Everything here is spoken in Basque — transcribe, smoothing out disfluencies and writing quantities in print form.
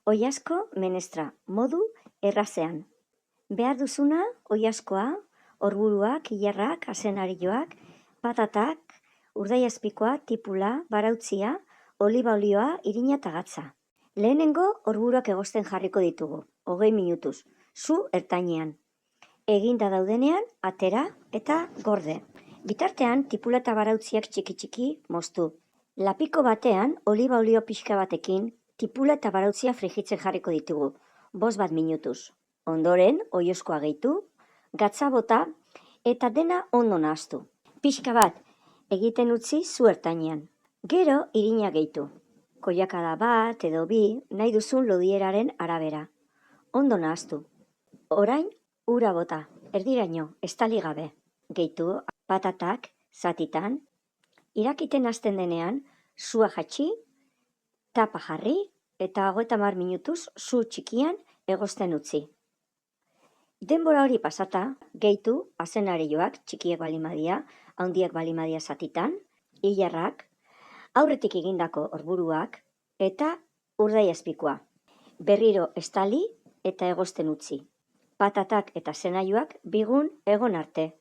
Oilasko menestra, modu errazean. Behar duzuna, oilaskoa, orburuak, ilarrak, azenarioak, patatak, urdaiazpikoa, tipula, barautzia, oliba olioa, irina eta gatza. Lehenengo orburuak egosten jarriko ditugu, 20 minutuz, zu ertainean. Eginda daudenean, atera eta gorde. Bitartean, tipula eta barautziak txiki-txiki moztu. Lapiko batean, oliba olio pixka batekin, tipula eta barautzia frijitzen jarriko ditugu, 5 minutuz. Ondoren, oilaskoa gehitu, gatza bota eta dena ondo nahastu. Pixka bat egiten utzi zu ertainean. Gero irina gehitu. Koiakada bat edo bi nahi duzun lodieraren arabera. Ondo nahastu. Orain ura bota, erdiraino, estali gabe. Gehitu patatak zatitan. Irakiten hasten denean, sua jatsi, tapa jarri eta 30 minutuz zu txikian egosten utzi. Denbora hori pasata, gehitu azenarioak txikiek balimadia, handiak balimadia zatitan, ilarrak, aurretik egindako orburuak eta urdaiazpikoa. Berriro estali eta egosten utzi. Patatak eta azenarioak bigun egon arte.